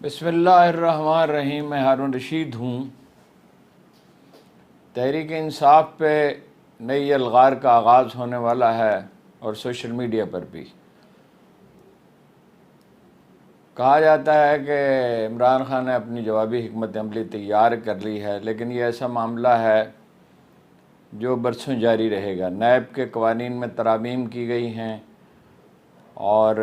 بسم اللہ الرحمن الرحیم۔ میں ہارون رشید ہوں۔ تحریک انصاف پہ نئی الغار کا آغاز ہونے والا ہے اور سوشل میڈیا پر بھی کہا جاتا ہے کہ عمران خان نے اپنی جوابی حکمت عملی تیار کر لی ہے، لیکن یہ ایسا معاملہ ہے جو برسوں جاری رہے گا۔ نیب کے قوانین میں ترامیم کی گئی ہیں اور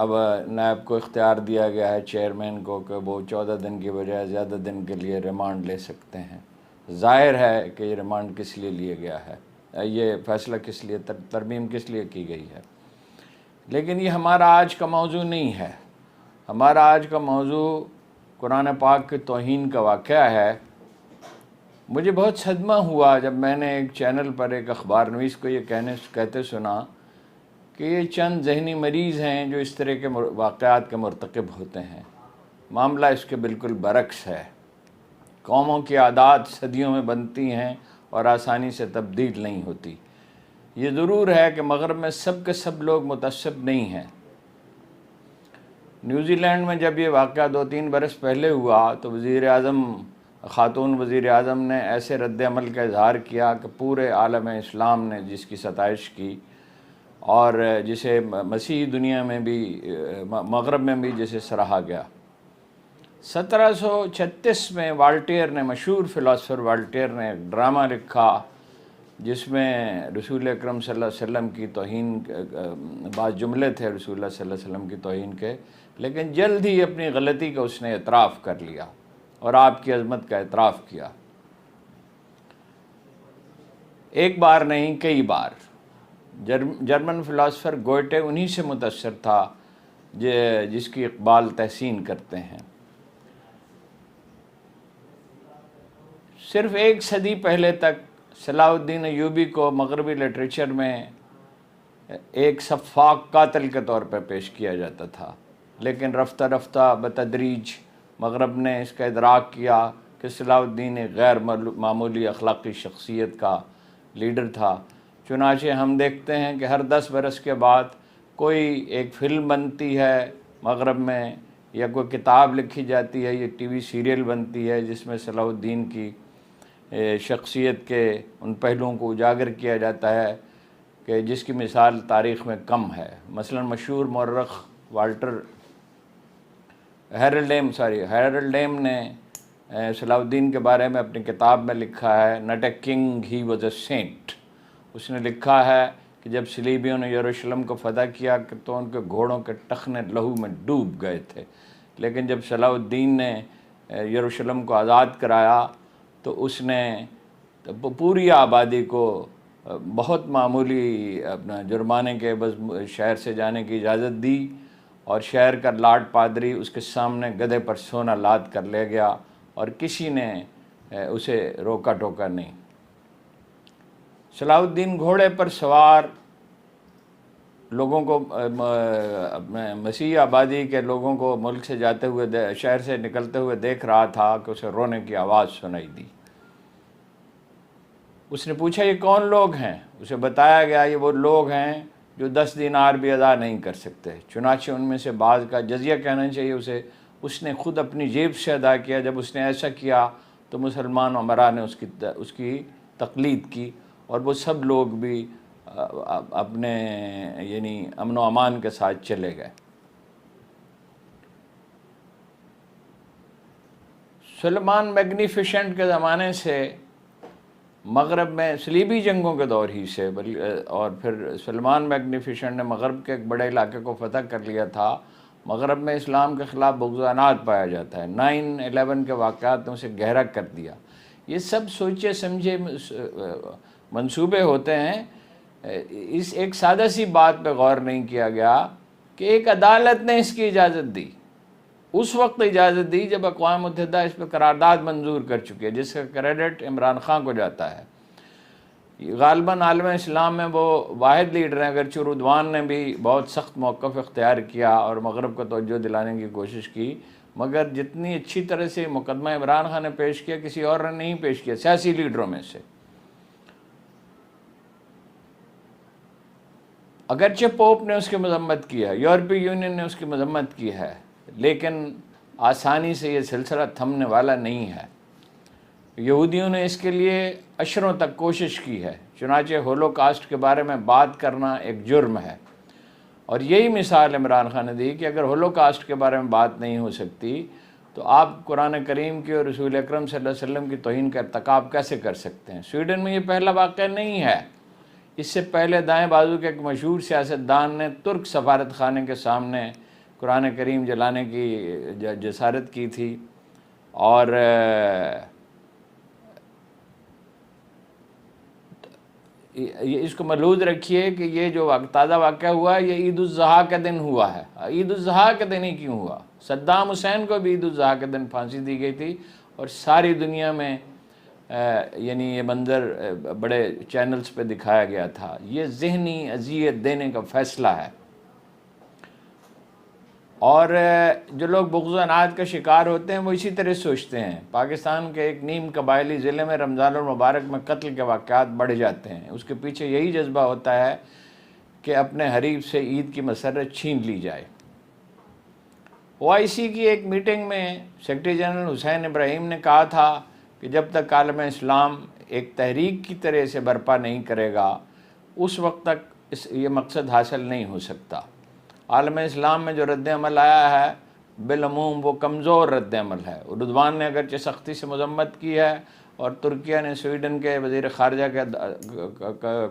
اب نیب کو اختیار دیا گیا ہے چیئرمین کو کہ وہ 14 دن کی بجائے زیادہ دن کے لیے ریمانڈ لے سکتے ہیں۔ ظاہر ہے کہ یہ ریمانڈ کس لیے لیا گیا ہے، یہ فیصلہ کس لیے، ترمیم کس لیے کی گئی ہے، لیکن یہ ہمارا آج کا موضوع نہیں ہے۔ ہمارا آج کا موضوع قرآن پاک کی توہین کا واقعہ ہے۔ مجھے بہت صدمہ ہوا جب میں نے ایک چینل پر ایک اخبار نویس کو یہ کہتے سنا کہ یہ چند ذہنی مریض ہیں جو اس طرح کے واقعات کے مرتکب ہوتے ہیں۔ معاملہ اس کے بالکل برعکس ہے۔ قوموں کی عادات صدیوں میں بنتی ہیں اور آسانی سے تبدیل نہیں ہوتی۔ یہ ضرور ہے کہ مغرب میں سب کے سب لوگ متعصب نہیں ہیں۔ نیوزی لینڈ میں جب یہ واقعہ 2-3 برس پہلے ہوا تو خاتون وزیر اعظم نے ایسے رد عمل کا اظہار کیا کہ پورے عالم اسلام نے جس کی ستائش کی اور جسے مسیحی دنیا میں بھی، مغرب میں بھی جسے سراہا گیا۔ 1736 میں والٹیئر نے، مشہور فلاسفر والٹیئر نے ایک ڈرامہ لکھا جس میں رسول اکرم صلی اللہ علیہ وسلم کی توہین، بعض جملے تھے رسول اللہ صلی اللہ علیہ وسلم کی توہین کے، لیکن جلد ہی اپنی غلطی کا اس نے اعتراف کر لیا اور آپ کی عظمت کا اعتراف کیا۔ ایک بار نہیں، کئی بار۔ جرمن فلاسفر گوئٹے انہی سے متاثر تھا جس کی اقبال تحسین کرتے ہیں۔ صرف 1 صدی پہلے تک صلاح الدین ایوبی کو مغربی لٹریچر میں ایک سفاک قاتل کے طور پر پیش کیا جاتا تھا، لیکن رفتہ رفتہ بتدریج مغرب نے اس کا ادراک کیا کہ صلاح الدین ایک غیر معمولی اخلاقی شخصیت کا لیڈر تھا۔ چنانچہ ہم دیکھتے ہیں کہ ہر 10 برس کے بعد کوئی ایک فلم بنتی ہے مغرب میں، یا کوئی کتاب لکھی جاتی ہے، یا ٹی وی سیریل بنتی ہے جس میں صلاح الدین کی شخصیت کے ان پہلوؤں کو اجاگر کیا جاتا ہے کہ جس کی مثال تاریخ میں کم ہے۔ مثلا مشہور مورخ ہیرلڈ ایم نے صلاح الدین کے بارے میں اپنی کتاب میں لکھا ہے "not a king he was a saint". اس نے لکھا ہے کہ جب صلیبیوں نے یروشلم کو فتح کیا تو ان کے گھوڑوں کے ٹخنے لہو میں ڈوب گئے تھے، لیکن جب صلاح الدین نے یروشلم کو آزاد کرایا تو اس نے پوری آبادی کو بہت معمولی اپنا جرمانے کے بس شہر سے جانے کی اجازت دی، اور شہر کا لاٹ پادری اس کے سامنے گدھے پر سونا لاد کر لے گیا اور کسی نے اسے روکا ٹوکا نہیں۔ صلاح الدین گھوڑے پر سوار لوگوں کو، مسیحی آبادی کے لوگوں کو ملک سے جاتے ہوئے، شہر سے نکلتے ہوئے دیکھ رہا تھا کہ اسے رونے کی آواز سنائی دی۔ اس نے پوچھا یہ کون لوگ ہیں؟ اسے بتایا گیا یہ وہ لوگ ہیں جو 10 دینار بھی ادا نہیں کر سکتے۔ چنانچہ ان میں سے بعض کا جزیہ کہنا چاہیے اسے، اس نے خود اپنی جیب سے ادا کیا۔ جب اس نے ایسا کیا تو مسلمان امراء نے اس کی تقلید کی، اور وہ سب لوگ بھی اپنے یعنی امن و امان کے ساتھ چلے گئے۔ سلیمان میگنیفیشنٹ کے زمانے سے مغرب میں صلیبی جنگوں کے دور ہی سے، اور پھر سلیمان میگنیفیشنٹ نے مغرب کے ایک بڑے علاقے کو فتح کر لیا تھا۔ مغرب میں اسلام کے خلاف بغضانات پایا جاتا ہے۔ 9/11 کے واقعات نے اسے گہرا کر دیا۔ یہ سب سوچے سمجھے منصوبے ہوتے ہیں۔ اس ایک سادہ سی بات پہ غور نہیں کیا گیا کہ ایک عدالت نے اس کی اجازت دی، اس وقت اجازت دی جب اقوام متحدہ اس پہ قرارداد منظور کر چکی ہے، جس کا کریڈٹ عمران خان کو جاتا ہے۔ غالباً عالم اسلام میں وہ واحد لیڈر ہیں، اگرچہ رضوان نے بھی بہت سخت موقف اختیار کیا اور مغرب کو توجہ دلانے کی کوشش کی، مگر جتنی اچھی طرح سے مقدمہ عمران خان نے پیش کیا کسی اور نے نہیں پیش کیا، سیاسی لیڈروں میں سے۔ اگرچہ پوپ نے اس کی مذمت کی ہے، یورپی یونین نے اس کی مذمت کی ہے، لیکن آسانی سے یہ سلسلہ تھمنے والا نہیں ہے۔ یہودیوں نے اس کے لیے اشروں تک کوشش کی ہے، چنانچہ ہولوکاسٹ کے بارے میں بات کرنا ایک جرم ہے، اور یہی مثال عمران خان نے دی کہ اگر ہولوکاسٹ کے بارے میں بات نہیں ہو سکتی تو آپ قرآن کریم کی اور رسول اکرم صلی اللہ علیہ وسلم کی توہین کا ارتکاب کیسے کر سکتے ہیں؟ سویڈن میں یہ پہلا واقعہ نہیں ہے، اس سے پہلے دائیں بازو کے ایک مشہور سیاستدان نے ترک سفارت خانے کے سامنے قرآن کریم جلانے کی جسارت کی تھی، اور اس کو ملحوظ رکھیے کہ یہ جو تازہ واقعہ ہوا ہے یہ عید الاضحیٰ کے دن ہوا ہے۔ عید الاضحیٰ کے دن ہی کیوں ہوا؟ صدام حسین کو بھی عید الاضحیٰ کے دن پھانسی دی گئی تھی، اور ساری دنیا میں یعنی یہ منظر بڑے چینلز پہ دکھایا گیا تھا۔ یہ ذہنی اذیت دینے کا فیصلہ ہے، اور جو لوگ بغض و عناد کا شکار ہوتے ہیں وہ اسی طرح سوچتے ہیں۔ پاکستان کے ایک نیم قبائلی ضلع میں رمضان المبارک میں قتل کے واقعات بڑھ جاتے ہیں، اس کے پیچھے یہی جذبہ ہوتا ہے کہ اپنے حریف سے عید کی مسرت چھین لی جائے۔ OIC کی ایک میٹنگ میں سیکرٹری جنرل حسین ابراہیم نے کہا تھا کہ جب تک عالم اسلام ایک تحریک کی طرح سے برپا نہیں کرے گا اس وقت تک یہ مقصد حاصل نہیں ہو سکتا۔ عالم اسلام میں جو رد عمل آیا ہے بالعموم وہ کمزور رد عمل ہے۔ اردوان نے اگرچہ سختی سے مذمت کی ہے، اور ترکیہ نے سویڈن کے وزیر خارجہ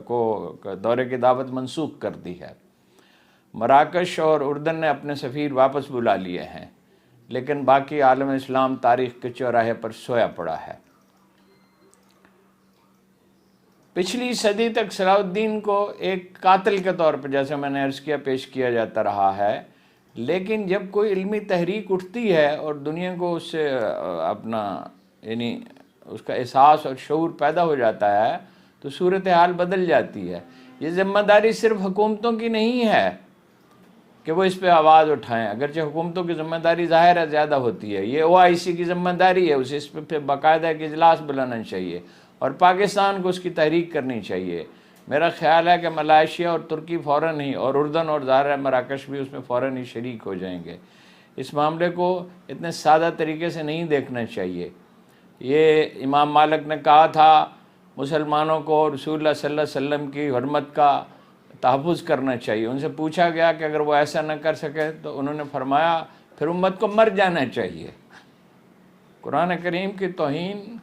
کو دورے کی دعوت منسوخ کر دی ہے۔ مراکش اور اردن نے اپنے سفیر واپس بلا لیے ہیں، لیکن باقی عالم اسلام تاریخ کے چوراہے پر سویا پڑا ہے۔ پچھلی صدی تک صلاح الدین کو ایک قاتل کے طور پر، جیسے میں نے عرض کیا، پیش کیا جاتا رہا ہے، لیکن جب کوئی علمی تحریک اٹھتی ہے اور دنیا کو اس سے اپنا یعنی اس کا احساس اور شعور پیدا ہو جاتا ہے تو صورتحال بدل جاتی ہے۔ یہ ذمہ داری صرف حکومتوں کی نہیں ہے کہ وہ اس پہ آواز اٹھائیں، اگرچہ حکومتوں کی ذمہ داری ظاہر ہے زیادہ ہوتی ہے، یہ OIC کی ذمہ داری ہے، اسے اس پہ باقاعدہ ایک اجلاس بلانا چاہیے، اور پاکستان کو اس کی تحریک کرنی چاہیے۔ میرا خیال ہے کہ ملائیشیا اور ترکی فوراً ہی، اور اردن اور ظاہر مراکش بھی اس میں فوراً ہی شریک ہو جائیں گے۔ اس معاملے کو اتنے سادہ طریقے سے نہیں دیکھنا چاہیے۔ یہ امام مالک نے کہا تھا مسلمانوں کو رسول اللہ صلی اللہ علیہ وسلم کی حرمت کا تحفظ کرنا چاہیے۔ ان سے پوچھا گیا کہ اگر وہ ایسا نہ کر سکے تو انہوں نے فرمایا پھر امت کو مر جانا چاہیے۔ قرآن کریم کی توہین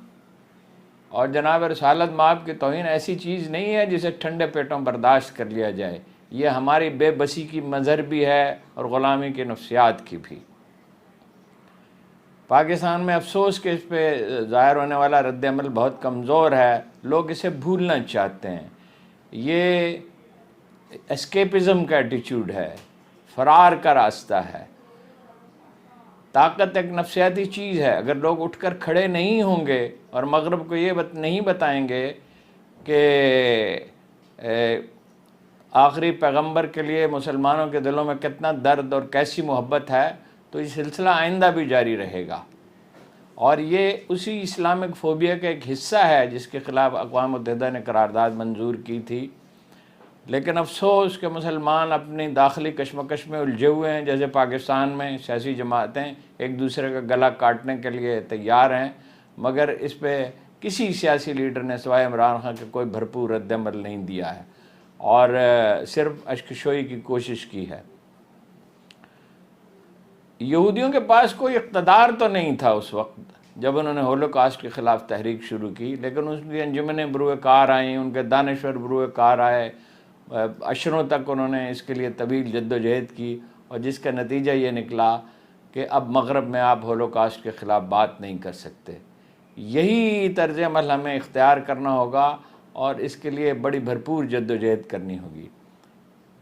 اور جناب رسالت مآب کی توہین ایسی چیز نہیں ہے جسے ٹھنڈے پیٹوں برداشت کر لیا جائے، یہ ہماری بے بسی کی مظہر بھی ہے اور غلامی کی نفسیات کی بھی۔ پاکستان میں افسوس کہ اس پہ ظاہر ہونے والا رد عمل بہت کمزور ہے، لوگ اسے بھولنا چاہتے ہیں۔ یہ اسکیپزم کا ایٹیچیوڈ ہے، فرار کا راستہ ہے۔ طاقت ایک نفسیاتی چیز ہے، اگر لوگ اٹھ کر کھڑے نہیں ہوں گے اور مغرب کو یہ نہیں بتائیں گے کہ آخری پیغمبر کے لیے مسلمانوں کے دلوں میں کتنا درد اور کیسی محبت ہے، تو یہ سلسلہ آئندہ بھی جاری رہے گا، اور یہ اسی اسلامک فوبیا کا ایک حصہ ہے جس کے خلاف اقوام متحدہ نے قرارداد منظور کی تھی۔ لیکن افسوس کہ مسلمان اپنی داخلی کشمکش میں الجھے ہوئے ہیں، جیسے پاکستان میں سیاسی جماعتیں ایک دوسرے کا گلا کاٹنے کے لیے تیار ہیں، مگر اس پہ کسی سیاسی لیڈر نے سوائے عمران خان کے کوئی بھرپور رد عمل نہیں دیا ہے، اور صرف اشکشوئی کی کوشش کی ہے۔ یہودیوں کے پاس کوئی اقتدار تو نہیں تھا اس وقت جب انہوں نے ہولوکاسٹ کے خلاف تحریک شروع کی، لیکن اس کی انجمنیں بروئے کار آئیں، ان کے دانشور بروئے کار آئے، عشروں تک انہوں نے اس کے لیے طویل جد و جہد کی، اور جس کا نتیجہ یہ نکلا کہ اب مغرب میں آپ ہولوکاسٹ کے خلاف بات نہیں کر سکتے۔ یہی طرز عمل ہمیں اختیار کرنا ہوگا، اور اس کے لیے بڑی بھرپور جد و جہد کرنی ہوگی۔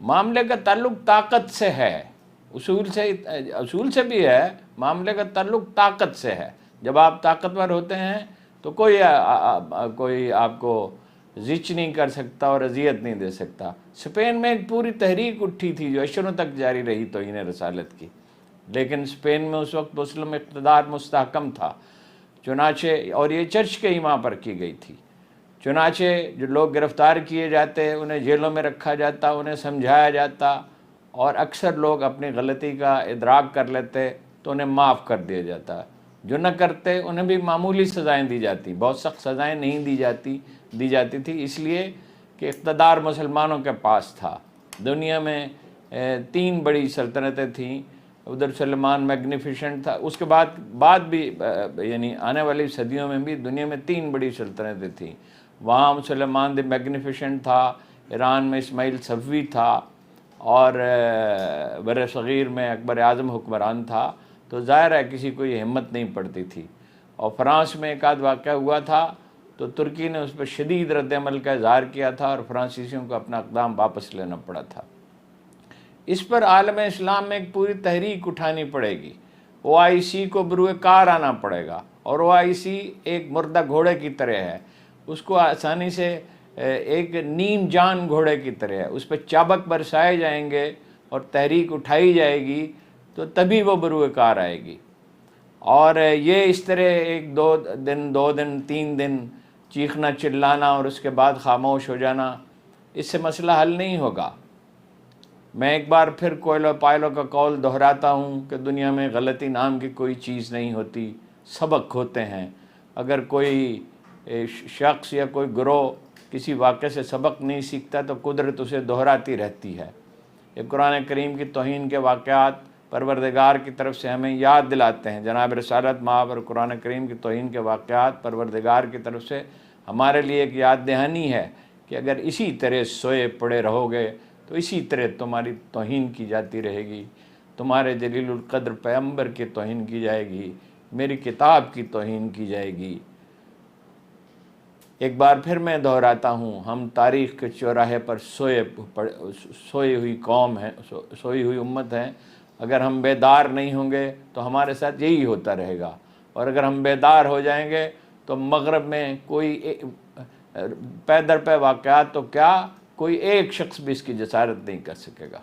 معاملے کا تعلق طاقت سے ہے، اصول سے بھی ہے، معاملے کا تعلق طاقت سے ہے۔ جب آپ طاقتور ہوتے ہیں تو کوئی آپ کو زچ نہیں کر سکتا اور اذیت نہیں دے سکتا۔ اسپین میں ایک پوری تحریک اٹھی تھی جو عشروں تک جاری رہی توہین رسالت کی، لیکن اسپین میں اس وقت مسلم اقتدار مستحکم تھا، چنانچہ اور یہ چرچ کے امام پر کی گئی تھی، چنانچہ جو لوگ گرفتار کیے جاتے انہیں جیلوں میں رکھا جاتا، انہیں سمجھایا جاتا، اور اکثر لوگ اپنی غلطی کا ادراک کر لیتے تو انہیں معاف کر دیا جاتا، جو نہ کرتے انہیں بھی معمولی سزائیں دی جاتی، بہت سخت سزائیں نہیں دی جاتی تھی، اس لیے کہ اقتدار مسلمانوں کے پاس تھا۔ دنیا میں 3 بڑی سلطنتیں تھیں، ادھر سلیمان میگنیفیشنٹ تھا، اس کے بعد بھی یعنی آنے والی صدیوں میں بھی دنیا میں 3 بڑی سلطنتیں تھیں۔ وہاں سلیمان دی میگنیفیشنٹ تھا، ایران میں اسماعیل صفوی تھا، اور بر صغیر میں اکبر اعظم حکمران تھا، تو ظاہر ہے کسی کو یہ ہمت نہیں پڑتی تھی۔ اور فرانس میں ایک آدھ واقعہ ہوا تھا تو ترکی نے اس پہ شدید رد عمل کا اظہار کیا تھا اور فرانسیسیوں کو اپنا اقدام واپس لینا پڑا تھا۔ اس پر عالم اسلام میں ایک پوری تحریک اٹھانی پڑے گی، OIC کو بروئے کار آنا پڑے گا، اور OIC ایک مردہ گھوڑے کی طرح ہے، اس کو آسانی سے ایک نیم جان گھوڑے کی طرح ہے، اس پہ چابک برسائے جائیں گے اور تحریک اٹھائی جائے گی تو تبھی وہ بروئے کار آئے گی۔ اور یہ اس طرح 1-2 دن 2 دن 3 دن چیخنا چلانا اور اس کے بعد خاموش ہو جانا، اس سے مسئلہ حل نہیں ہوگا۔ میں ایک بار پھر کوئلو پائلو کا قول دہراتا ہوں کہ دنیا میں غلطی نام کی کوئی چیز نہیں ہوتی، سبق ہوتے ہیں۔ اگر کوئی شخص یا کوئی گروہ کسی واقعے سے سبق نہیں سیکھتا تو قدرت اسے دہراتی رہتی ہے۔ یہ قرآن کریم کی توہین کے واقعات پروردگار کی طرف سے ہمیں یاد دلاتے ہیں، جناب رسالت مآب اور قرآن کریم کی توہین کے واقعات پروردگار کی طرف سے ہمارے لیے ایک یاد دہانی ہے کہ اگر اسی طرح سوئے پڑے رہو گے تو اسی طرح تمہاری توہین کی جاتی رہے گی، تمہارے جلیل القدر پیغمبر کی توہین کی جائے گی، میری کتاب کی توہین کی جائے گی۔ ایک بار پھر میں دہراتا ہوں، ہم تاریخ کے چوراہے پر سوئی ہوئی قوم ہیں، سوئی ہوئی امت ہیں۔ اگر ہم بیدار نہیں ہوں گے تو ہمارے ساتھ یہی ہوتا رہے گا، اور اگر ہم بیدار ہو جائیں گے تو مغرب میں کوئی پے در پے واقعات تو کیا، کوئی ایک شخص بھی اس کی جسارت نہیں کر سکے گا۔